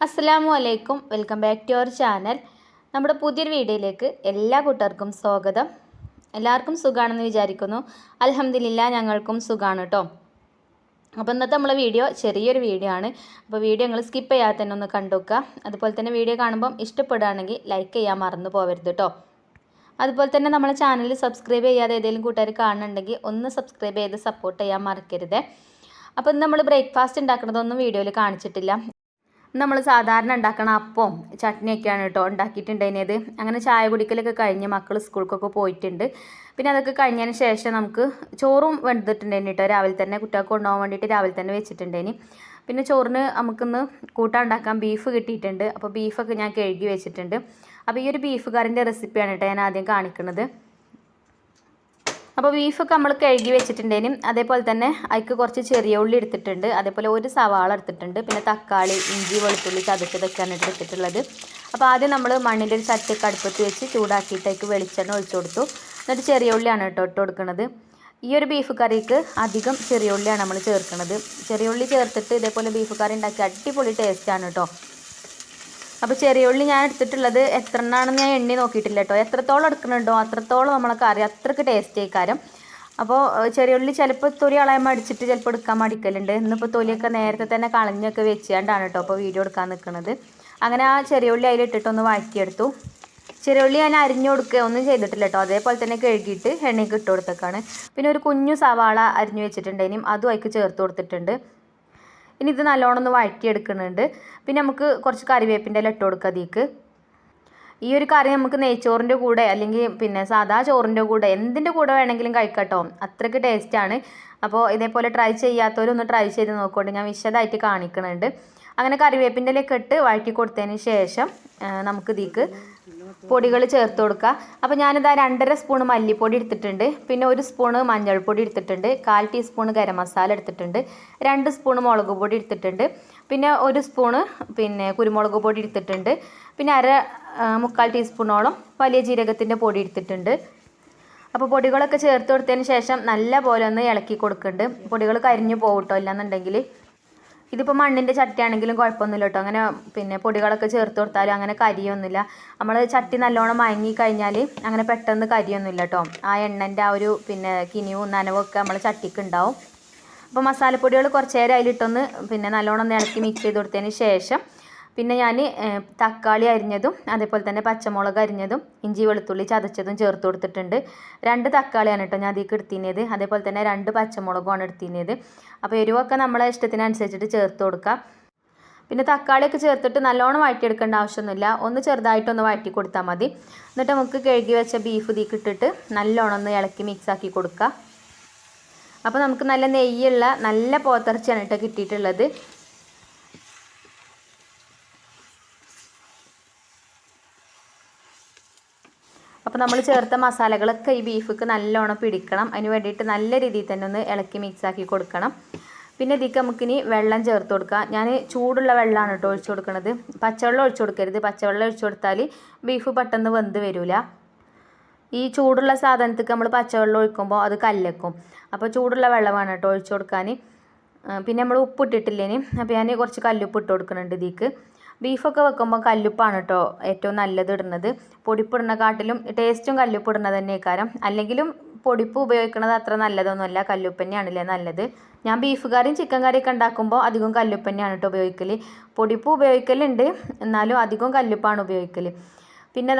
അസ്സലാമു അലൈക്കും. Welcome back to our channel. നമ്മുടെ പുതിയൊരു വീഡിയോയിലേക്ക് എല്ലാ കൂട്ടർക്കും സ്വാഗതം. എല്ലാവർക്കും സുഖമാണെന്ന് വിചാരിക്കുന്നു. അൽഹംദുലില്ലാ ഞങ്ങൾക്കും സുഖമാണ് കേട്ടോ. അപ്പോൾ ഇന്നത്തെ നമ്മളെ വീഡിയോ ചെറിയൊരു വീഡിയോ ആണ്. അപ്പോൾ വീഡിയോ നിങ്ങൾ സ്കിപ്പ് ചെയ്യാതെ തന്നെ ഒന്ന് കണ്ടുവെക്കുക. അതുപോലെ തന്നെ വീഡിയോ കാണുമ്പം ഇഷ്ടപ്പെടുകയാണെങ്കിൽ ലൈക്ക് ചെയ്യാൻ മറന്നു പോകരുത് കേട്ടോ. അതുപോലെ തന്നെ നമ്മളെ ചാനൽ സബ്സ്ക്രൈബ് ചെയ്യാതെ ഏതെങ്കിലും കൂട്ടുകാർ കാണുന്നുണ്ടെങ്കിൽ ഒന്ന് സബ്സ്ക്രൈബ് ചെയ്ത് സപ്പോർട്ട് ചെയ്യാൻ മറക്കരുത്. അപ്പോൾ ഇന്ന് നമ്മൾ ബ്രേക്ക്ഫാസ്റ്റ് ഉണ്ടാക്കുന്നതൊന്നും വീഡിയോയിൽ കാണിച്ചിട്ടില്ല. നമ്മൾ സാധാരണ ഉണ്ടാക്കണ അപ്പവും ചട്നിയൊക്കെയാണ് കേട്ടോ ഉണ്ടാക്കിയിട്ടുണ്ടായിരുന്നത്. അങ്ങനെ ചായ കുടിക്കലൊക്കെ കഴിഞ്ഞ് മക്കൾ സ്കൂൾക്കൊക്കെ പോയിട്ടുണ്ട്. പിന്നെ അതൊക്കെ കഴിഞ്ഞതിന് ശേഷം നമുക്ക് ചോറും വെന്തിട്ടുണ്ടായിരുന്നു കേട്ടോ. രാവിലെ തന്നെ കുട്ടികൾക്ക് കൊണ്ടുപോകാൻ വേണ്ടിയിട്ട് രാവിലെ തന്നെ വെച്ചിട്ടുണ്ടായിന്. പിന്നെ ചോറിന് നമുക്കിന്ന് കൂട്ടാൻ ഉണ്ടാക്കാൻ ബീഫ് കിട്ടിയിട്ടുണ്ട്. അപ്പോൾ ബീഫൊക്കെ ഞാൻ കഴുകി വെച്ചിട്ടുണ്ട്. അപ്പോൾ ഈ ഒരു ബീഫ് കറിൻ്റെ റെസിപ്പിയാണ് കേട്ടോ ഞാൻ ആദ്യം കാണിക്കുന്നത്. അപ്പോൾ ബീഫൊക്കെ നമ്മൾ കഴുകി വെച്ചിട്ടുണ്ടേനും അതേപോലെ തന്നെ അതിക്ക് കുറച്ച് ചെറിയ ഉള്ളി എടുത്തിട്ടുണ്ട്, അതേപോലെ ഒരു സവാള എടുത്തിട്ടുണ്ട്, പിന്നെ തക്കാളി, ഇഞ്ചി, വെളുത്തുള്ളി ചതച്ചതൊക്കെയാണ് എടുത്തിട്ടുള്ളത്. അപ്പോൾ ആദ്യം നമ്മൾ മണ്ണിൻ്റെ ഒരു ചട്ടിയൊക്കെ അടുപ്പത്ത് വെച്ച് ചൂടാക്കിയിട്ടേക്ക് വെളിച്ചെണ്ണ ഒഴിച്ചു കൊടുത്തു. എന്നിട്ട് ചെറിയ ഉള്ളിയാണ് കേട്ടോ ഇട്ട് കൊടുക്കുന്നത്. ഈ ഒരു ബീഫ് കറിക്ക് അധികം ചെറിയ ഉള്ളിയാണ് നമ്മൾ ചേർക്കുന്നത്. ചെറിയ ഉള്ളി ചേർത്തിട്ട് ഇതേപോലെ ബീഫ് കറി ഉണ്ടാക്കി അടിപൊളി ടേസ്റ്റാണ് കേട്ടോ. അപ്പോൾ ചെറിയ ഉള്ളി ഞാൻ എടുത്തിട്ടുള്ളത് എത്ര എണ്ണമാണെന്ന് ഞാൻ എണ്ണി നോക്കിയിട്ടില്ല കേട്ടോ. എത്രത്തോളം എടുക്കുന്നുണ്ടോ അത്രത്തോളം നമ്മളെ കറി അത്രയ്ക്ക് ടേസ്റ്റ് ആയിക്കാരം. അപ്പോൾ ചെറിയ ഉള്ളി ചിലപ്പോൾ തൊലി കളയാൻ അടിച്ചിട്ട് ചിലപ്പോൾ എടുക്കാൻ മടിക്കലുണ്ട്. ഇന്നിപ്പോൾ തൊലിയൊക്കെ നേരത്തെ തന്നെ കളഞ്ഞൊക്കെ വെച്ചുകൊണ്ടാണ് കേട്ടോ അപ്പോൾ വീഡിയോ എടുക്കാൻ നിൽക്കുന്നത്. അങ്ങനെ ആ ചെറിയ ഉള്ളി അതിലിട്ടിട്ടൊന്ന് വഴറ്റിയെടുത്തു. ചെറിയ ഉള്ളി ഞാൻ അരിഞ്ഞു കൊടുക്കുക ഒന്നും ചെയ്തിട്ടില്ല കേട്ടോ. അതേപോലെ തന്നെ കഴുകിയിട്ട് എണ്ണയ്ക്ക് ഇട്ട് കൊടുത്തേക്കാണ്. പിന്നെ ഒരു കുഞ്ഞു സവാള അരിഞ്ഞു വെച്ചിട്ടുണ്ടെങ്കിലും അതും അതിക്ക് ചേർത്ത് കൊടുത്തിട്ടുണ്ട്. ഇനി ഇത് നല്ലോണം ഒന്ന് വഴറ്റിയെടുക്കുന്നുണ്ട്. പിന്നെ നമുക്ക് കുറച്ച് കറിവേപ്പിൻ്റെ ഇല ഇട്ട് കൊടുക്കുക അതിലേക്ക്. ഈ ഒരു കറി നമുക്ക് നെയ്ച്ചോറിൻ്റെ കൂടെ അല്ലെങ്കിൽ പിന്നെ സാധാ ചോറിൻ്റെ കൂടെ എന്തിൻ്റെ കൂടെ വേണമെങ്കിലും കഴിക്കാം കേട്ടോ. അത്രയ്ക്ക് ടേസ്റ്റാണ്. അപ്പോൾ ഇതേപോലെ ട്രൈ ചെയ്യാത്തവരൊന്ന് ട്രൈ ചെയ്ത് നോക്കുകൊണ്ട് ഞാൻ വിശദമായിട്ട് കാണിക്കുന്നുണ്ട്. അങ്ങനെ കറിവേപ്പിൻ്റെ ഇലയൊക്കെ ഇട്ട് വഴറ്റി കൊടുത്തതിന് ശേഷം നമുക്ക് ഇതിലേക്ക് പൊടികൾ ചേർത്ത് കൊടുക്കുക. അപ്പോൾ ഞാനിതാ 2.5 സ്പൂൺ മല്ലിപ്പൊടി എടുത്തിട്ടുണ്ട്, പിന്നെ 1 സ്പൂണ് മഞ്ഞൾപ്പൊടി എടുത്തിട്ടുണ്ട്, 1/4 ടീസ്പൂൺ ഗരം മസാല എടുത്തിട്ടുണ്ട്, 2 സ്പൂൺ മുളക് പൊടി എടുത്തിട്ടുണ്ട്, പിന്നെ 1 സ്പൂണ് പിന്നെ കുരുമുളക് പൊടി എടുത്തിട്ടുണ്ട്, പിന്നെ 1/4 ടീസ്പൂണോളം വലിയ ജീരകത്തിൻ്റെ പൊടി എടുത്തിട്ടുണ്ട്. അപ്പോൾ പൊടികളൊക്കെ ചേർത്ത് കൊടുത്തതിന് ശേഷം നല്ല പോലെ ഒന്ന് ഇളക്കി കൊടുക്കുന്നുണ്ട്. പൊടികൾ കരിഞ്ഞു പോകട്ടോ, ഇല്ലാന്നുണ്ടെങ്കിൽ ഇതിപ്പോൾ മണ്ണിൻ്റെ ചട്ടിയാണെങ്കിലും കുഴപ്പമൊന്നുമില്ല കേട്ടോ. അങ്ങനെ പിന്നെ പൊടികളൊക്കെ ചേർത്ത് കൊടുത്താലും അങ്ങനെ കരിയൊന്നുമില്ല. നമ്മൾ ചട്ടി നല്ലോണം മയങ്ങി കഴിഞ്ഞാൽ അങ്ങനെ പെട്ടെന്ന് കരിയൊന്നുമില്ല കേട്ടോ. ആ എണ്ണൻ്റെ ആ ഒരു പിന്നെ കിനിവും നനവൊക്കെ നമ്മൾ ചട്ടിക്ക് ഉണ്ടാവും. അപ്പോൾ മസാലപ്പൊടികൾ കുറച്ച് നേരം അതിലിട്ടൊന്ന് പിന്നെ നല്ലോണം ഒന്ന് ഇളക്കി മിക്സ് ചെയ്ത് കൊടുത്തതിന് ശേഷം പിന്നെ ഞാൻ തക്കാളി അരിഞ്ഞതും അതേപോലെ തന്നെ പച്ചമുളക് അരിഞ്ഞതും ഇഞ്ചി വെളുത്തുള്ളി ചതച്ചതും ചേർത്ത് കൊടുത്തിട്ടുണ്ട്. 2 തക്കാളിയാണ് കേട്ടോ ഞാൻ അതിലേക്ക് എടുത്തിരുന്നത്. അതേപോലെ തന്നെ 2 പച്ചമുളകുമാണ് എടുത്തിരുന്നത്. അപ്പോൾ എരിവൊക്കെ നമ്മളെ ഇഷ്ടത്തിനനുസരിച്ചിട്ട് ചേർത്ത് കൊടുക്കുക. പിന്നെ തക്കാളിയൊക്കെ ചേർത്തിട്ട് നല്ലോണം വഴറ്റിയെടുക്കേണ്ട ആവശ്യമൊന്നുമില്ല. ഒന്ന് ചെറുതായിട്ടൊന്ന് വഴറ്റി കൊടുത്താൽ മതി. എന്നിട്ട് നമുക്ക് കഴുകി വെച്ച ബീഫ് ഇതിലേക്ക് ഇട്ടിട്ട് നല്ലോണം ഒന്ന് ഇളക്കി മിക്സാക്കി കൊടുക്കുക. അപ്പോൾ നമുക്ക് നല്ല നെയ്യുള്ള നല്ല പോത്തിറച്ചിയാണ് കേട്ടോ കിട്ടിയിട്ടുള്ളത്. അപ്പോൾ നമ്മൾ ചേർത്ത മസാലകളൊക്കെ ഈ ബീഫിക്ക് നല്ലോണം പിടിക്കണം. അതിന് വേണ്ടിയിട്ട് നല്ല രീതിയിൽ തന്നെ ഒന്ന് ഇളക്കി മിക്സാക്കി കൊടുക്കണം. പിന്നെ ഇതിലേക്ക് നമുക്കിനി വെള്ളം ചേർത്ത് കൊടുക്കാം. ഞാൻ ചൂടുള്ള വെള്ളമാണ് കേട്ടോ ഒഴിച്ചു കൊടുക്കുന്നത്. പച്ചവെള്ളം ഒഴിച്ചു കൊടുക്കരുത്. പച്ചവെള്ളം ഒഴിച്ചു കൊടുത്താൽ ബീഫ് പെട്ടെന്ന് വെന്ത് വരില്ല. ഈ ചൂടുള്ള സാധനത്തേക്ക് നമ്മൾ പച്ചവെള്ളം ഒഴിക്കുമ്പോൾ അത് കല്ലക്കും. അപ്പോൾ ചൂടുള്ള വെള്ളമാണ് കേട്ടോ ഒഴിച്ചു കൊടുക്കാൻ. പിന്നെ നമ്മൾ ഉപ്പിട്ടിട്ടില്ലേന്, അപ്പോൾ ഞാൻ കുറച്ച് കല്ലുപ്പ് ഇട്ട് കൊടുക്കുന്നുണ്ട് ഇതിലേക്ക്. ബീഫൊക്കെ വെക്കുമ്പോൾ കല്ലുപ്പാണ് കേട്ടോ ഏറ്റവും നല്ലത് ഇടുന്നത്. പൊടിപ്പിടുന്ന കാട്ടിലും ടേസ്റ്റും കല്ലുപ്പ് ഇടുന്നത് തന്നെ കാരണം. അല്ലെങ്കിലും പൊടിപ്പ് ഉപയോഗിക്കുന്നത് അത്ര നല്ലതൊന്നുമല്ല, കല്ലുപ്പ് തന്നെയാണല്ലേ നല്ലത്. ഞാൻ ബീഫ് കറിയും ചിക്കൻ കറിയൊക്കെ ഉണ്ടാക്കുമ്പോൾ അധികം കല്ലുപ്പ് തന്നെയാണ് കേട്ടോ ഉപയോഗിക്കൽ. പൊടിപ്പ് ഉപയോഗിക്കലുണ്ട്, എന്നാലും അധികം കല്ലുപ്പാണ് ഉപയോഗിക്കൽ. പിന്നെ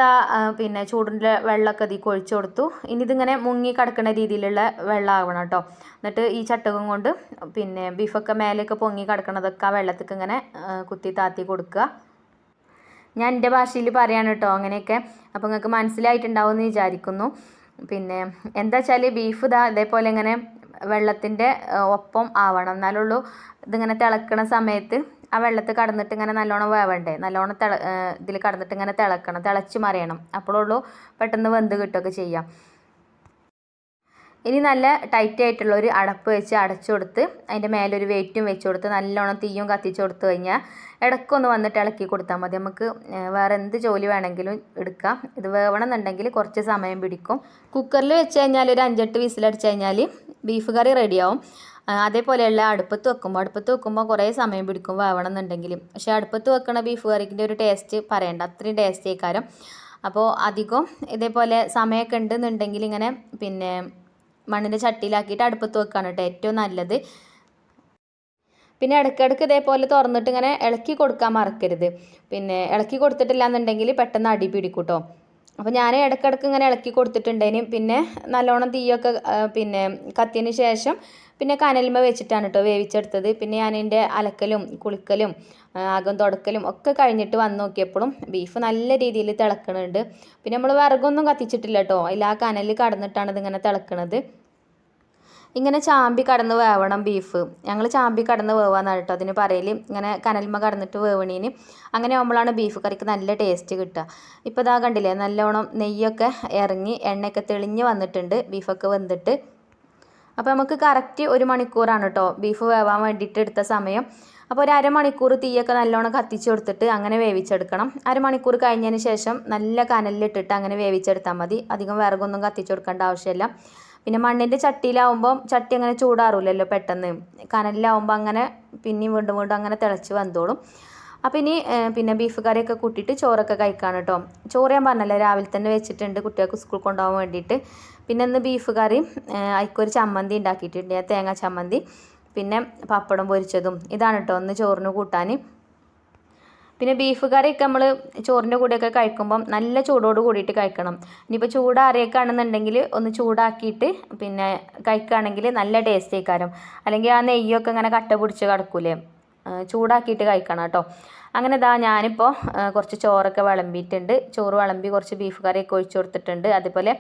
പിന്നെ ചൂടിൻ്റെ വെള്ളമൊക്കെ ഇതിലേക്ക് ഒഴിച്ചു കൊടുത്തു. ഇനി ഇതിങ്ങനെ മുങ്ങി കിടക്കുന്ന രീതിയിലുള്ള വെള്ളമാവണം കേട്ടോ. എന്നിട്ട് ഈ ചട്ടകം കൊണ്ട് പിന്നെ ബീഫൊക്കെ മേലെയൊക്കെ പൊങ്ങി കിടക്കണതൊക്കെ ആ വെള്ളത്തേക്ക് ഇങ്ങനെ കുത്തി താത്തി കൊടുക്കുക. ഞാൻ എൻ്റെ ഭാഷയിൽ പറയാണ് കേട്ടോ അങ്ങനെയൊക്കെ. അപ്പോൾ നിങ്ങൾക്ക് മനസ്സിലായിട്ടുണ്ടാവും എന്ന് വിചാരിക്കുന്നു. പിന്നെ എന്താ വെച്ചാൽ ബീഫ് ഇതേപോലെ ഇങ്ങനെ വെള്ളത്തിൻ്റെ ഒപ്പം ആവണം, എന്നാലുള്ളൂ ഇതിങ്ങനെ തിളക്കണ സമയത്ത് ആ വെള്ളത്തിൽ കടന്നിട്ട് ഇങ്ങനെ നല്ലോണം വേവണ്ടേ, നല്ലോണം ഇതിൽ കടന്നിട്ട് ഇങ്ങനെ തിളക്കണം, തിളച്ച് മറിയണം. അപ്പോഴുള്ളൂ പെട്ടെന്ന് വെന്ത് കിട്ടുകയൊക്കെ ചെയ്യാം. ഇനി നല്ല ടൈറ്റ് ആയിട്ടുള്ള ഒരു അടപ്പ് വെച്ച് അടച്ചു കൊടുത്ത് അതിൻ്റെ മേലൊരു വെയിറ്റും വെച്ച് കൊടുത്ത് നല്ലോണം തീയും കത്തിച്ച് കൊടുത്തു കഴിഞ്ഞാൽ ഇടയ്ക്കൊന്ന് വന്നിട്ട് ഇളക്കി കൊടുത്താൽ മതി. നമുക്ക് വേറെ എന്ത് ജോലി വേണമെങ്കിലും എടുക്കാം. ഇത് വേവണം എന്നുണ്ടെങ്കിൽ കുറച്ച് സമയം പിടിക്കും. കുക്കറിൽ വെച്ച് കഴിഞ്ഞാൽ ഒരു 5-8 വിസിലടിച്ച് കഴിഞ്ഞാൽ ബീഫ് കറി റെഡിയാവും. അതേപോലെയുള്ള അടുപ്പത്ത് വെക്കുമ്പോൾ കുറേ സമയം പിടിക്കും വേവണം എന്നുണ്ടെങ്കിൽ. പക്ഷേ അടുപ്പത്ത് വെക്കണ ബീഫ് കറിൻ്റെ ഒരു ടേസ്റ്റ് പറയണ്ട, അത്രയും ടേസ്റ്റ് ആയിക്കാരം. അപ്പോൾ അധികം ഇതേപോലെ സമയമൊക്കെ ഉണ്ടെന്നുണ്ടെങ്കിൽ ഇങ്ങനെ പിന്നെ മണ്ണിൻ്റെ ചട്ടിയിലാക്കിയിട്ട് അടുപ്പത്ത് വെക്കുകയാണ് കേട്ടോ ഏറ്റവും നല്ലത്. പിന്നെ ഇടയ്ക്കിടയ്ക്ക് ഇതേപോലെ തുറന്നിട്ട് ഇങ്ങനെ ഇളക്കി കൊടുക്കാൻ മറക്കരുത്. പിന്നെ ഇളക്കി കൊടുത്തിട്ടില്ല എന്നുണ്ടെങ്കിൽ പെട്ടെന്ന് അടി പിടിക്കും കേട്ടോ. അപ്പോൾ ഞാൻ ഇടയ്ക്കിടയ്ക്ക് ഇങ്ങനെ ഇളക്കി കൊടുത്തിട്ടുണ്ടേനും പിന്നെ നല്ലോണം തീയൊക്കെ പിന്നെ കത്തിയതിന് ശേഷം പിന്നെ കനലിന്മേൽ വെച്ചിട്ടാണ് കേട്ടോ വേവിച്ചെടുത്തത്. പിന്നെ ഞാൻ എൻ്റെ അലക്കലും കുളിക്കലും അകം തുടക്കലും ഒക്കെ കഴിഞ്ഞിട്ട് വന്ന് നോക്കിയപ്പോഴും ബീഫ് നല്ല രീതിയിൽ തിളക്കണുണ്ട്. പിന്നെ നമ്മൾ വിറകൊന്നും കത്തിച്ചിട്ടില്ല കേട്ടോ, അതിൽ ആ കനലിൽ കടന്നിട്ടാണ് ഇതിങ്ങനെ തിളക്കണത്. ഇങ്ങനെ ചാമ്പി കടന്ന് വേവണം ബീഫ്. ഞങ്ങൾ ചാമ്പി കടന്ന് വേവാന്നാണ് കേട്ടോ അതിന് പറയൽ. ഇങ്ങനെ കനൽമ കടന്നിട്ട് വേവണീന് അങ്ങനെ ആകുമ്പോഴാണ് ബീഫ് കറിക്ക് നല്ല ടേസ്റ്റ് കിട്ടുക. ഇപ്പോൾ ഇതാ കണ്ടില്ലേ, നല്ലോണം നെയ്യൊക്കെ ഇറങ്ങി എണ്ണയൊക്കെ തെളിഞ്ഞ് വന്നിട്ടുണ്ട് ബീഫൊക്കെ വെന്തിട്ട്. അപ്പോൾ നമുക്ക് കറക്റ്റ് 1 മണിക്കൂറാണ് കേട്ടോ ബീഫ് വേവാൻ വേണ്ടിയിട്ട് എടുത്ത സമയം. അപ്പോൾ ഒരു അരമണിക്കൂർ തീയൊക്കെ നല്ലോണം കത്തിച്ച് കൊടുത്തിട്ട് അങ്ങനെ വേവിച്ചെടുക്കണം. അരമണിക്കൂർ കഴിഞ്ഞതിന് ശേഷം നല്ല കനലിലിട്ടിട്ട് അങ്ങനെ വേവിച്ചെടുത്താൽ മതി. അധികം വിറകൊന്നും കത്തിച്ച് കൊടുക്കേണ്ട ആവശ്യമില്ല. പിന്നെ മണ്ണിൻ്റെ ചട്ടിയിലാവുമ്പോൾ ചട്ടി അങ്ങനെ ചൂടാറില്ലല്ലോ പെട്ടെന്ന്. കനലിലാവുമ്പോൾ അങ്ങനെ പിന്നെയും വീണ്ടും വീണ്ടും അങ്ങനെ തിളച്ച് വന്നോളും. അപ്പോൾ ഇനി പിന്നെ ബീഫ് കറിയൊക്കെ കൂട്ടിയിട്ട് ചോറൊക്കെ കഴിക്കാണ് കേട്ടോ. ചോറ് ഞാൻ പറഞ്ഞല്ലോ രാവിലെ തന്നെ വെച്ചിട്ടുണ്ട് കുട്ടികൾക്ക് സ്കൂൾ കൊണ്ടുപോകാൻ വേണ്ടിയിട്ട്. പിന്നെ ഇന്ന് ബീഫ് കറി അതിക്കൊരു ചമ്മന്തി ഉണ്ടാക്കിയിട്ടുണ്ട്, തേങ്ങ ചമ്മന്തി, പിന്നെ പപ്പടം പൊരിച്ചതും. ഇതാണ് കേട്ടോ ഒന്ന് ചോറിന് കൂട്ടാൻ. പിന്നെ ബീഫ് കറിയൊക്കെ നമ്മൾ ചോറിൻ്റെ കൂടെയൊക്കെ കഴിക്കുമ്പം നല്ല ചൂടോട് കൂടിയിട്ട് കഴിക്കണം. ഇനിയിപ്പോൾ ചൂടാറിയൊക്കെയാണെന്നുണ്ടെങ്കിൽ ഒന്ന് ചൂടാക്കിയിട്ട് പിന്നെ കഴിക്കുകയാണെങ്കിൽ നല്ല ടേസ്റ്റ് ആയിക്കാരം. അല്ലെങ്കിൽ ആ നെയ്യൊക്കെ ഇങ്ങനെ കട്ട പിടിച്ച് കിടക്കൂലേ, ചൂടാക്കിയിട്ട് കഴിക്കണം കേട്ടോ. അങ്ങനെ ഇതാ ഞാനിപ്പോൾ കുറച്ച് ചോറൊക്കെ വിളമ്പിയിട്ടുണ്ട്. ചോറ് വിളമ്പി കുറച്ച് ബീഫ് കറിയൊക്കെ ഒഴിച്ച് കൊടുത്തിട്ടുണ്ട്. അതുപോലെ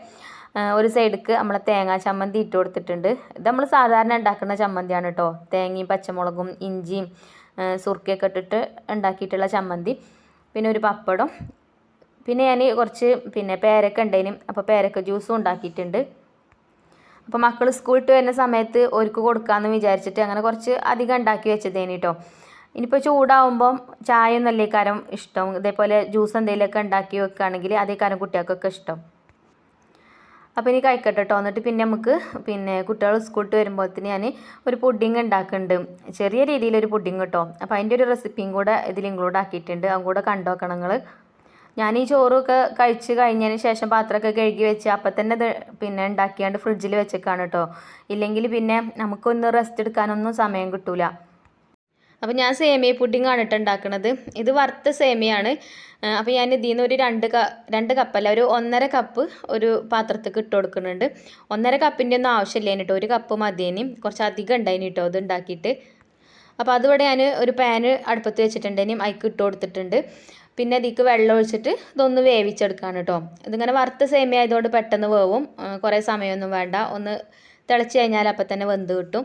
ഒരു സൈഡിക്ക് നമ്മളെ തേങ്ങാ ചമ്മന്തി ഇട്ട് കൊടുത്തിട്ടുണ്ട്. ഇത് നമ്മൾ സാധാരണ ഉണ്ടാക്കുന്ന ചമ്മന്തിയാണ് കേട്ടോ. തേങ്ങയും പച്ചമുളകും ഇഞ്ചിയും സുർക്കയൊക്കെ ഇട്ടിട്ട് ഉണ്ടാക്കിയിട്ടുള്ള ചമ്മന്തി. പിന്നെ ഒരു പപ്പടം, പിന്നെ ഞാൻ കുറച്ച് പിന്നെ പേരക്ക ഉണ്ടേനും അപ്പോൾ പേരക്ക ജ്യൂസും ഉണ്ടാക്കിയിട്ടുണ്ട്. അപ്പോൾ മക്കൾ സ്കൂളിട്ട് വരുന്ന സമയത്ത് ഒരുക്ക് കൊടുക്കാമെന്ന് വിചാരിച്ചിട്ട് അങ്ങനെ കുറച്ച് അധികം ഉണ്ടാക്കി വെച്ചതേനി കേട്ടോ. ഇനിയിപ്പോൾ ചൂടാവുമ്പം ചായ ഒന്നല്ലേ കാരം ഇഷ്ടം, ഇതേപോലെ ജ്യൂസ് എന്തെങ്കിലുമൊക്കെ ഉണ്ടാക്കി വെക്കുകയാണെങ്കിൽ അതേ കാരം കുട്ടികൾക്കൊക്കെ ഇഷ്ടം. അപ്പോൾ ഇനി കഴിക്കട്ടെ കേട്ടോ. എന്നിട്ട് പിന്നെ നമുക്ക് പിന്നെ കുട്ടികൾ സ്കൂളിട്ട് വരുമ്പോഴത്തേന് ഞാൻ ഒരു പുഡിങ് ഉണ്ടാക്കുന്നുണ്ട്, ചെറിയ രീതിയിലൊരു പുഡിങ് കേട്ടോ. അപ്പോൾ അതിൻ്റെ ഒരു റെസിപ്പിയും കൂടെ ഇതിൽ ഇൻക്ലൂഡ് ആക്കിയിട്ടുണ്ട്, അതും കൂടെ കണ്ടു നോക്കണം നിങ്ങൾ. ഞാൻ ഈ ചോറൊക്കെ കഴിച്ച് കഴിഞ്ഞതിന് ശേഷം പാത്രമൊക്കെ കഴുകി വെച്ച് അപ്പം തന്നെ ഇത് പിന്നെ ഉണ്ടാക്കിയാണ്ട് ഫ്രിഡ്ജിൽ വെച്ചേക്കാണ് കേട്ടോ. ഇല്ലെങ്കിൽ പിന്നെ നമുക്കൊന്ന് റെസ്റ്റ് എടുക്കാനൊന്നും സമയം കിട്ടൂല. അപ്പോൾ ഞാൻ സേമിയ പുഡിങ്ങാണ് കേട്ടോ ഉണ്ടാക്കുന്നത്. ഇത് വറുത്ത സേമിയാണ്. അപ്പോൾ ഞാൻ ഇതിൽ നിന്ന് ഒരു 2 കപ്പല്ല, ഒരു 1.5 കപ്പ് ഒരു പാത്രത്തേക്ക് ഇട്ട് കൊടുക്കുന്നുണ്ട്. 1.5 കപ്പിൻ്റെ ഒന്നും ആവശ്യമില്ല കേട്ടോ, 1 കപ്പ് മതിയേനി, കുറച്ച് അധികം ഉണ്ടായിന് കേട്ടോ ഇത് ഉണ്ടാക്കിയിട്ട്. അപ്പോൾ അതിവിടെ ഞാൻ ഒരു പാന് അടുപ്പത്ത് വെച്ചിട്ടുണ്ടേനും അതിക്ക് ഇട്ട് കൊടുത്തിട്ടുണ്ട്. പിന്നെ അതിക്ക് വെള്ളം ഒഴിച്ചിട്ട് ഇതൊന്ന് വേവിച്ചെടുക്കുകയാണ് കേട്ടോ. ഇതിങ്ങനെ വറുത്ത സേമിയ ആയതുകൊണ്ട് പെട്ടെന്ന് വേവും, കുറേ സമയമൊന്നും വേണ്ട. ഒന്ന് തിളച്ച് കഴിഞ്ഞാൽ അപ്പം തന്നെ വെന്ത് കിട്ടും.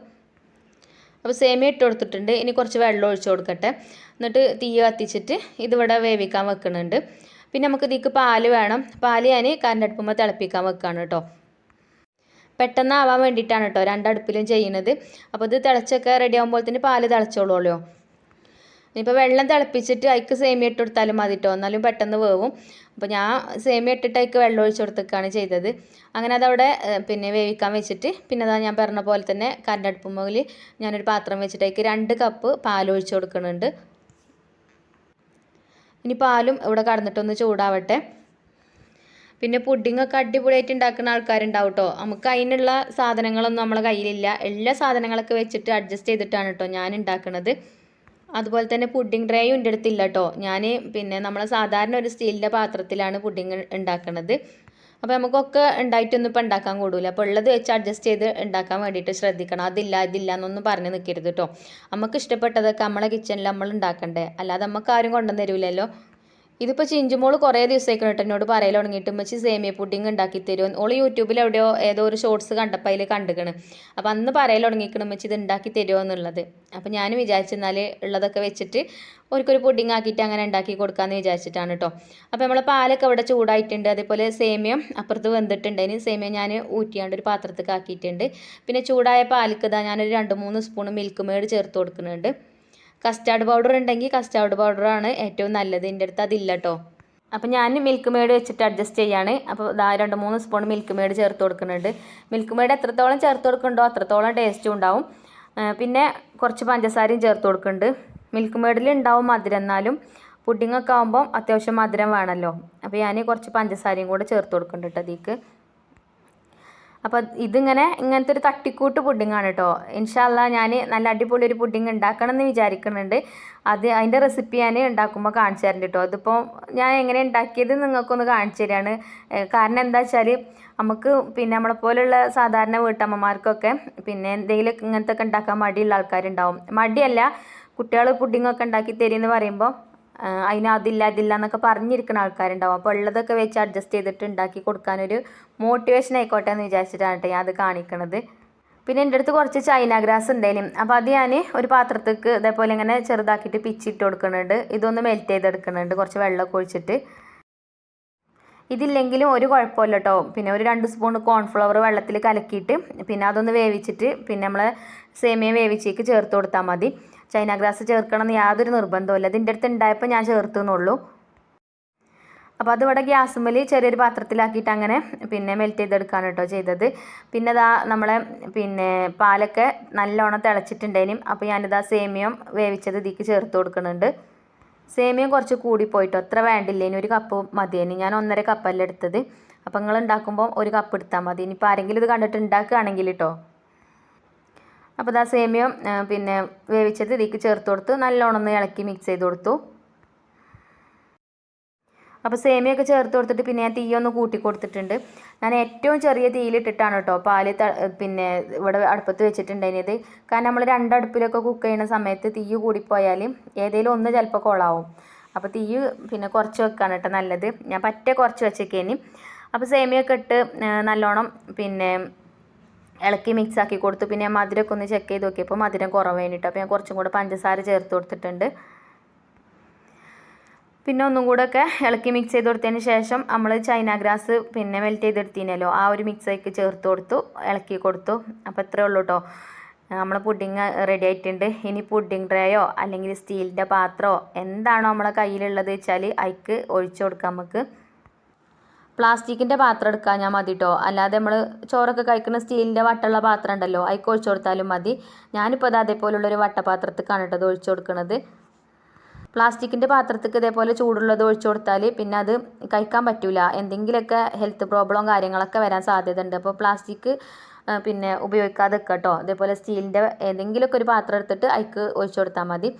അപ്പോൾ സേമിയ ഇട്ട് കൊടുത്തിട്ടുണ്ട്. ഇനി കുറച്ച് വെള്ളം ഒഴിച്ച് കൊടുക്കട്ടെ. എന്നിട്ട് തീ കത്തിച്ചിട്ട് ഇതിവിടെ വേവിക്കാൻ വെക്കുന്നുണ്ട്. പിന്നെ നമുക്ക് ഇതിക്ക് പാല് വേണം. പാല് ഞാൻ കറണ്ട് അടുപ്പുമ്പോൾ തിളപ്പിക്കാൻ വെക്കുകയാണ് കേട്ടോ. പെട്ടെന്ന് ആവാൻ വേണ്ടിയിട്ടാണ് കേട്ടോ 2 അടുപ്പിലും ചെയ്യുന്നത്. അപ്പോൾ ഇത് തിളച്ചൊക്കെ റെഡി ആകുമ്പോഴത്തേന് പാല് തിളച്ചോളൂല്ലോ. ഇനിയിപ്പോൾ വെള്ളം തിളപ്പിച്ചിട്ട് അതിക്ക് സേമിയ ഇട്ട് കൊടുത്താലും മതി കേട്ടോ, എന്നാലും പെട്ടെന്ന് വേവും. അപ്പോൾ ഞാൻ സേമിയ ഇട്ടിട്ട് അതിക്ക് വെള്ളം ഒഴിച്ച് കൊടുത്തൊക്കെയാണ് ചെയ്തത്. അങ്ങനെ അതവിടെ പിന്നെ വേവിക്കാൻ വെച്ചിട്ട് പിന്നെ അതാ ഞാൻ പറഞ്ഞ പോലെ തന്നെ കറണ്ട് അടുപ്പുമ്പോൾ ഞാനൊരു പാത്രം വെച്ചിട്ട് അതിക്ക് 2 കപ്പ് പാൽ ഒഴിച്ച് കൊടുക്കുന്നുണ്ട്. ഇനി പാലും ഇവിടെ കടന്നിട്ടൊന്ന് ചൂടാവട്ടെ. പിന്നെ പുഡിങ്ങൊക്കെ അടിപൊളിയായിട്ട് ഉണ്ടാക്കുന്ന ആൾക്കാരുണ്ടാവും കേട്ടോ. നമുക്ക് അതിനുള്ള സാധനങ്ങളൊന്നും നമ്മളെ കയ്യിലില്ല. എല്ലാ സാധനങ്ങളൊക്കെ വെച്ചിട്ട് അഡ്ജസ്റ്റ് ചെയ്തിട്ടാണ് കേട്ടോ ഞാൻ ഉണ്ടാക്കുന്നത്. അതുപോലെ തന്നെ പുഡിംഗ് ട്രേയും എൻ്റെ അടുത്തില്ല കേട്ടോ. ഞാൻ പിന്നെ നമ്മൾ സാധാരണ ഒരു സ്റ്റീലിൻ്റെ പാത്രത്തിലാണ് പുഡിംഗ് ഉണ്ടാക്കുന്നത്. അപ്പോൾ നമുക്കൊക്കെ ഉണ്ടായിട്ടൊന്നും ഇപ്പോൾ ഉണ്ടാക്കാൻ കൂടില്ല. അപ്പോൾ ഉള്ളത് വെച്ച് അഡ്ജസ്റ്റ് ചെയ്ത് ഉണ്ടാക്കാൻ വേണ്ടിയിട്ട് ശ്രദ്ധിക്കണം. ഇതില്ല എന്നൊന്നും പറഞ്ഞ് നിൽക്കരുത് കേട്ടോ. നമുക്ക് ഇഷ്ടപ്പെട്ടതൊക്കെ നമ്മളെ കിച്ചണിൽ നമ്മൾ ഉണ്ടാക്കണ്ടേ, അല്ലാതെ നമുക്ക് ആരും കൊണ്ടുവന്ന് തരില്ലല്ലോ. ഇതിപ്പോൾ ചിഞ്ചുമോൾ കുറേ ദിവസമായിക്കണം കേട്ടോ എന്നോട് പറയൽ തുടങ്ങിയിട്ട്, ഉമ്മച്ചി സേമിയ പുഡിങ് ഉണ്ടാക്കി തരുമോ. ഓൾ യൂട്യൂബിൽ എവിടെയോ ഏതോ ഒരു ഷോർട്സ് കണ്ടപ്പോൾ അതിൽ കണ്ടിക്കണ്. അപ്പോൾ അന്ന് പറയൽ തുടങ്ങിക്കണം ഉമ്മച്ചി ഇത് ഉണ്ടാക്കി തരുമോ എന്നുള്ളത്. അപ്പോൾ ഞാൻ വിചാരിച്ചെന്നാൽ ഉള്ളതൊക്കെ വെച്ചിട്ട് ഒരു പുഡിങ് ആക്കിയിട്ട് അങ്ങനെ ഉണ്ടാക്കി കൊടുക്കാമെന്ന് വിചാരിച്ചിട്ടാണ് കേട്ടോ. അപ്പോൾ നമ്മളെ പാലൊക്കെ ഇവിടെ ചൂടായിട്ടുണ്ട്. അതേപോലെ സേമിയം അപ്പുറത്ത് വെന്തിട്ടുണ്ട്. ഇനി സേമിയ ഞാൻ ഊറ്റിയാണ്ട് ഒരു പാത്രത്തേക്ക് ആക്കിയിട്ടുണ്ട്. പിന്നെ ചൂടായ പാലിക്ക് ഇതാ ഞാനൊരു 2-3 സ്പൂൺ മിൽക്ക് മേഡ് ചേർത്ത് കൊടുക്കുന്നുണ്ട്. കസ്റ്റാർഡ് പൗഡർ ഉണ്ടെങ്കിൽ കസ്റ്റാർഡ് പൗഡറാണ് ഏറ്റവും നല്ലത്. എൻ്റെ അടുത്ത് അതില്ല കേട്ടോ. അപ്പോൾ ഞാൻ മിൽക്ക് മേഡ് വെച്ചിട്ട് അഡ്ജസ്റ്റ് ചെയ്യാണ്. അപ്പോൾ ഇതാ 2-3 സ്പൂൺ മിൽക്ക് മേഡ് ചേർത്ത് കൊടുക്കുന്നുണ്ട്. മിൽക്ക് മേഡ് എത്രത്തോളം ചേർത്ത് കൊടുക്കുന്നുണ്ടോ അത്രത്തോളം ടേസ്റ്റും ഉണ്ടാവും. പിന്നെ കുറച്ച് പഞ്ചസാരയും ചേർത്ത് കൊടുക്കുന്നുണ്ട്. മിൽക്ക് മെയ്ഡിൽ ഉണ്ടാവും മധുരം, എന്നാലും പുഡിങ്ങൊക്കെ ആകുമ്പോൾ അത്യാവശ്യം മധുരം വേണമല്ലോ. അപ്പോൾ ഞാൻ കുറച്ച് പഞ്ചസാരയും കൂടെ ചേർത്ത് കൊടുക്കുന്നുണ്ട് കേട്ടോ അതിലേക്ക്. അപ്പോൾ ഇങ്ങനത്തെ ഒരു തട്ടിക്കൂട്ട് പുഡിങ്ങാണ് കേട്ടോ. ഇൻഷാ അല്ലാ ഞാൻ നല്ല അടിപൊളി ഒരു പുഡിങ് ഉണ്ടാക്കണം എന്ന് വിചാരിക്കുന്നുണ്ട്. അതിൻ്റെ റെസിപ്പി ഞാൻ ഉണ്ടാക്കുമ്പോൾ കാണിച്ചു തരുന്നുണ്ട് കേട്ടോ. അതിപ്പോൾ ഞാൻ എങ്ങനെ ഉണ്ടാക്കിയത് നിങ്ങൾക്കൊന്ന് കാണിച്ചു തരാണ്. കാരണം എന്താ വെച്ചാൽ നമുക്ക് പിന്നെ നമ്മളെപ്പോലുള്ള സാധാരണ വീട്ടമ്മമാർക്കൊക്കെ പിന്നെ എന്തെങ്കിലും ഇങ്ങനത്തെ ഒക്കെ ഉണ്ടാക്കാൻ മടിയുള്ള ആൾക്കാരുണ്ടാവും. മടിയല്ല, കുട്ടികൾ പുഡിങ്ങൊക്കെ ഉണ്ടാക്കി തരുമെന്ന് പറയുമ്പോൾ അതില്ല എന്നൊക്കെ പറഞ്ഞിരിക്കുന്ന ആൾക്കാരുണ്ടാവും. അപ്പോൾ ഉള്ളതൊക്കെ വെച്ച് അഡ്ജസ്റ്റ് ചെയ്തിട്ട് ഉണ്ടാക്കി കൊടുക്കാനൊരു മോട്ടിവേഷൻ ആയിക്കോട്ടെ എന്ന് വിചാരിച്ചിട്ടാണ് കേട്ടോ ഞാൻ അത് കാണിക്കണത്. പിന്നെ എൻ്റെ അടുത്ത് കുറച്ച് ചൈന ഗ്രാസ് ഉണ്ടായിരുന്നു. അപ്പോൾ അത് ഞാൻ ഒരു പാത്രത്തേക്ക് ഇതേപോലെ ഇങ്ങനെ ചെറുതാക്കിയിട്ട് പിച്ചിട്ട് കൊടുക്കുന്നുണ്ട്. ഇതൊന്ന് മെൽറ്റ് ചെയ്തെടുക്കുന്നുണ്ട് കുറച്ച് വെള്ളമൊക്കെ ഒഴിച്ചിട്ട്. ഇതില്ലെങ്കിലും ഒരു കുഴപ്പമില്ല കേട്ടോ. പിന്നെ ഒരു 2 സ്പൂൺ കോൺഫ്ലവർ വെള്ളത്തിൽ കലക്കിയിട്ട് പിന്നെ അതൊന്ന് വേവിച്ചിട്ട് പിന്നെ നമ്മൾ സേമിയ വേവിച്ചേക്ക് ചേർത്ത് കൊടുത്താൽ മതി. ചൈന ഗ്രാസ് ചേർക്കണമെന്ന് യാതൊരു നിർബന്ധമില്ല. ഇതിൻ്റെ അടുത്ത് ഉണ്ടായപ്പോൾ ഞാൻ ചേർത്തുന്നുള്ളൂ. അപ്പോൾ അതിവിടെ ഗ്യാസുമ്മൽ ചെറിയൊരു പാത്രത്തിലാക്കിയിട്ട് അങ്ങനെ പിന്നെ മെൽറ്റ് ചെയ്തെടുക്കാണ് കേട്ടോ ചെയ്തത്. പിന്നെ നമ്മളെ പിന്നെ പാലൊക്കെ നല്ലോണം തിളച്ചിട്ടുണ്ടേനും. അപ്പോൾ ഞാനിതാ സേമിയം വേവിച്ചത് ഇതിലേക്ക് ചേർത്ത് കൊടുക്കുന്നുണ്ട്. സേമിയം കുറച്ച് കൂടിപ്പോയിട്ടോ, അത്ര വേണ്ടില്ലേനി, 1 കപ്പ് മതിയേനി. ഞാൻ 1.5 കപ്പല്ല എടുത്തത്. അപ്പോൾ നിങ്ങൾ ഉണ്ടാക്കുമ്പോൾ 1 കപ്പ് എടുത്താൽ മതി. ഇനിയിപ്പോൾ ആരെങ്കിലും ഇത് കണ്ടിട്ട് ഉണ്ടാക്കുകയാണെങ്കിൽ കേട്ടോ. അപ്പോൾ സേമിയം പിന്നെ വേവിച്ചത് ഇതിലേക്ക് ചേർത്ത് കൊടുത്ത് നല്ലോണം ഒന്ന് ഇളക്കി മിക്സ് ചെയ്ത് കൊടുത്തു. അപ്പോൾ സേമിയൊക്കെ ചേർത്ത് കൊടുത്തിട്ട് പിന്നെ ഞാൻ തീയൊന്ന് കൂട്ടി കൊടുത്തിട്ടുണ്ട്. ഞാൻ ഏറ്റവും ചെറിയ തീയിലിട്ടിട്ടാണ് കേട്ടോ പാല് പിന്നെ ഇവിടെ അടുപ്പത്ത് വെച്ചിട്ടുണ്ടായിരുന്നത്. കാരണം നമ്മൾ 2 അടുപ്പിലൊക്കെ കുക്ക് ചെയ്യുന്ന സമയത്ത് തീ കൂടിപ്പോയാൽ ഏതെങ്കിലും ഒന്ന് ചിലപ്പോൾ കൊളാവും. അപ്പോൾ തീ പിന്നെ കുറച്ച് വെക്കാണ് കേട്ടോ നല്ലത്. ഞാൻ പറ്റേ കുറച്ച് വെച്ചേക്കേനി. അപ്പോൾ സേമിയൊക്കെ ഇട്ട് നല്ലോണം പിന്നെ ഇളക്കി മിക്സ് ആക്കി കൊടുത്തു. പിന്നെ മധുരമൊക്കെ ഒന്ന് ചെക്ക് ചെയ്ത് നോക്കിയപ്പോൾ മധുരം കുറവേനി കേട്ടോ. അപ്പോൾ ഞാൻ കുറച്ചും കൂടെ പഞ്ചസാര ചേർത്ത് കൊടുത്തിട്ടുണ്ട്. പിന്നെ ഒന്നും കൂടെ ഒക്കെ ഇളക്കി മിക്സ് ചെയ്ത് കൊടുത്തതിന് ശേഷം നമ്മൾ ചൈന ഗ്രാസ് പിന്നെ മെൽറ്റ് ചെയ്തെടുത്തിനല്ലോ, ആ ഒരു മിക്സേക്ക് ചേർത്ത് കൊടുത്തു, ഇളക്കി കൊടുത്തു. അപ്പോൾ ഇത്രയേ ഉള്ളൂ കേട്ടോ, നമ്മൾ പുഡിങ് റെഡി ആയിട്ടുണ്ട്. ഇനി പുഡിങ് ട്രേയോ അല്ലെങ്കിൽ സ്റ്റീലിൻ്റെ പാത്രമോ എന്താണോ നമ്മളെ കയ്യിലുള്ളത് വെച്ചാൽ അതിക്ക് ഒഴിച്ചു കൊടുക്കാം. നമുക്ക് പ്ലാസ്റ്റിക്കിൻ്റെ പാത്രം എടുക്കാൻ ഞാൻ മതി കേട്ടോ. അല്ലാതെ നമ്മൾ ചോറൊക്കെ കഴിക്കുന്ന സ്റ്റീലിൻ്റെ വട്ടമുള്ള പാത്രം ഉണ്ടല്ലോ, അതിക്ക് ഒഴിച്ചു കൊടുത്താലും മതി. ഞാനിപ്പോൾ അത് അതേപോലുള്ളൊരു വട്ടപാത്രത്തേക്കാണ് കേട്ടോ അത് ഒഴിച്ചു കൊടുക്കുന്നത്. പ്ലാസ്റ്റിക്കിൻ്റെ പാത്രത്തേക്ക് ഇതേപോലെ ചൂടുള്ളത് ഒഴിച്ചു കൊടുത്താൽ പിന്നെ അത് കഴിക്കാൻ പറ്റില്ല. എന്തെങ്കിലുമൊക്കെ ഹെൽത്ത് പ്രോബ്ലം കാര്യങ്ങളൊക്കെ വരാൻ സാധ്യത ഉണ്ട്. അപ്പോൾ പ്ലാസ്റ്റിക് പിന്നെ ഉപയോഗിക്കാതെ കേട്ടോ. അതേപോലെ സ്റ്റീലിൻ്റെ ഏതെങ്കിലുമൊക്കെ ഒരു പാത്രം എടുത്തിട്ട് അതിക്ക് ഒഴിച്ചു കൊടുത്താൽ മതി.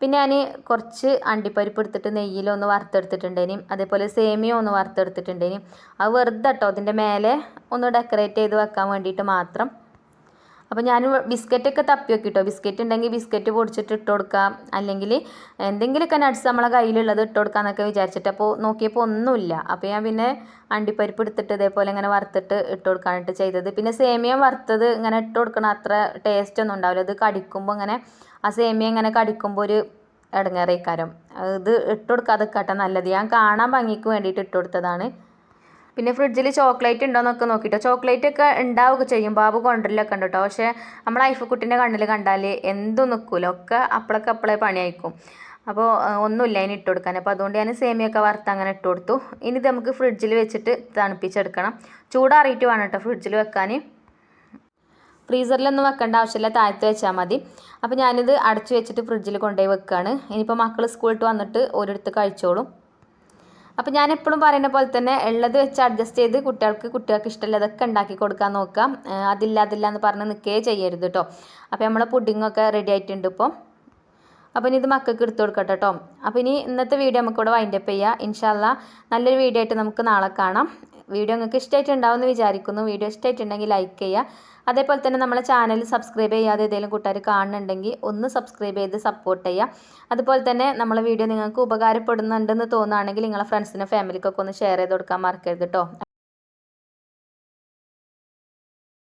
പിന്നെ ഞാൻ കുറച്ച് അണ്ടിപ്പരിപ്പ് എടുത്തിട്ട് നെയ്യിലൊന്ന് വറുത്തെടുത്തിട്ടുണ്ടേനി. അതേപോലെ സേമിയ ഒന്ന് വറുത്തെടുത്തിട്ടുണ്ടേനി. അത് വെറുതെ കേട്ടോ അതിൻ്റെ മേലെ ഒന്ന് ഡെക്കറേറ്റ് ചെയ്ത് വെക്കാൻ വേണ്ടിയിട്ട് മാത്രം. അപ്പോൾ ഞാൻ ബിസ്ക്കറ്റൊക്കെ തപ്പി നോക്കിട്ടോ. ബിസ്ക്കറ്റ് ഉണ്ടെങ്കിൽ ബിസ്ക്കറ്റ് പൊടിച്ചിട്ട് ഇട്ട് കൊടുക്കാം, അല്ലെങ്കിൽ എന്തെങ്കിലുമൊക്കെ നട്ട്സ് നമ്മളെ കയ്യിലുള്ളത് ഇട്ട് കൊടുക്കാമെന്നൊക്കെ വിചാരിച്ചിട്ട്. അപ്പോൾ നോക്കിയപ്പോൾ ഒന്നുമില്ല. അപ്പോൾ ഞാൻ പിന്നെ അണ്ടിപ്പരിപ്പ് എടുത്തിട്ട് ഇതേപോലെ ഇങ്ങനെ വറുത്തിട്ട് ഇട്ട് കൊടുക്കാനായിട്ട് ചെയ്തത്. പിന്നെ സേമിയ വറുത്തത് ഇങ്ങനെ ഇട്ട് കൊടുക്കണം അത്ര ടേസ്റ്റ് ഒന്നും ഉണ്ടാവില്ല. ഇത് കടിക്കുമ്പോൾ ഇങ്ങനെ ആ സേമിയ ഇങ്ങനെ കടിക്കുമ്പോൾ ഒരു ഇടങ്ങേറേക്കാരം. ഇത് ഇട്ട് കൊടുക്കാതെ കേട്ടോ നല്ലത്. ഞാൻ കാണാൻ ഭംഗിക്ക് വേണ്ടിയിട്ട് ഇട്ട് കൊടുത്തതാണ്. പിന്നെ ഫ്രിഡ്ജിൽ ചോക്ലേറ്റ് ഉണ്ടോയെന്നൊക്കെ നോക്കിയിട്ടോ. ചോക്ലേറ്റ് ഒക്കെ ഉണ്ടാവുകയൊക്കെ ചെയ്യും, ബാബു കൊണ്ടുവരലൊക്കെ ഉണ്ട് കേട്ടോ. പക്ഷേ നമ്മൾ ഐഫക്കുട്ടീൻ്റെ കണ്ണിൽ കണ്ടാൽ എന്തും നിൽക്കില്ല, ഒക്കെ അപ്പളേ പണിയായിരിക്കും. അപ്പോൾ ഒന്നുമില്ല അതിന് ഇട്ട് കൊടുക്കാൻ. അപ്പോൾ അതുകൊണ്ട് ഞാൻ സേമിയൊക്കെ വറുത്ത് അങ്ങനെ ഇട്ട് കൊടുത്തു. ഇനി ഇത് നമുക്ക് ഫ്രിഡ്ജിൽ വെച്ചിട്ട് തണുപ്പിച്ചെടുക്കണം. ചൂടാറിയിട്ട് വേണം കേട്ടോ ഫ്രിഡ്ജിൽ വെക്കാൻ. ഫ്രീസറിലൊന്നും വെക്കേണ്ട ആവശ്യമില്ല, താഴത്ത് വെച്ചാൽ മതി. അപ്പോൾ ഞാനിത് അടച്ചു വെച്ചിട്ട് ഫ്രിഡ്ജിൽ കൊണ്ടുപോയി വെക്കുകയാണ്. ഇനിയിപ്പോൾ മക്കൾ സ്കൂളിട്ട് വന്നിട്ട് ഓരോരുത്തർ കഴിച്ചോളും. അപ്പോൾ ഞാൻ എപ്പോഴും പറയുന്ന പോലെ തന്നെ ഉള്ളത് വെച്ച് അഡ്ജസ്റ്റ് ചെയ്ത് കുട്ടികൾക്ക് ഇഷ്ടമുള്ളതൊക്കെ ഉണ്ടാക്കി കൊടുക്കാൻ നോക്കാം. അതില്ല എന്ന് പറഞ്ഞ് നിൽക്കുകയേ ചെയ്യരുത് കേട്ടോ. അപ്പോൾ നമ്മളെ പുഡിങ്ങൊക്കെ റെഡി ആയിട്ടുണ്ട് ഇപ്പോൾ. അപ്പോൾ ഇനി ഇത് മക്കൾക്ക് എടുത്തു കൊടുക്കട്ടെ കേട്ടോ. അപ്പോൾ ഇനി ഇന്നത്തെ വീഡിയോ നമുക്കിവിടെ വൈൻഡപ്പ് ചെയ്യാം. ഇൻഷാ അല്ലാ നല്ലൊരു വീഡിയോ ആയിട്ട് നമുക്ക് നാളെ കാണാം. വീഡിയോ നിങ്ങൾക്ക് ഇഷ്ടമായിട്ടുണ്ടാവുമെന്ന് വിചാരിക്കുന്നു. വീഡിയോ ഇഷ്ടമായിട്ടുണ്ടെങ്കിൽ ലൈക്ക് ചെയ്യുക. അതേപോലെ തന്നെ നമ്മളെ ചാനൽ സബ്സ്ക്രൈബ് ചെയ്യാതെ ഏതെങ്കിലും കൂട്ടുകാർ കാണുന്നുണ്ടെങ്കിൽ ഒന്ന് സബ്സ്ക്രൈബ് ചെയ്ത് സപ്പോർട്ട് ചെയ്യുക. അതുപോലെ തന്നെ നമ്മളെ വീഡിയോ നിങ്ങൾക്ക് ഉപകാരപ്പെടുന്നുണ്ടെന്ന് തോന്നുകയാണെങ്കിൽ നിങ്ങളെ ഫ്രണ്ട്സിനും ഫാമിലിക്കൊക്കെ ഒന്ന് ഷെയർ ചെയ്ത് കൊടുക്കാൻ മറക്കരുത് കേട്ടോ.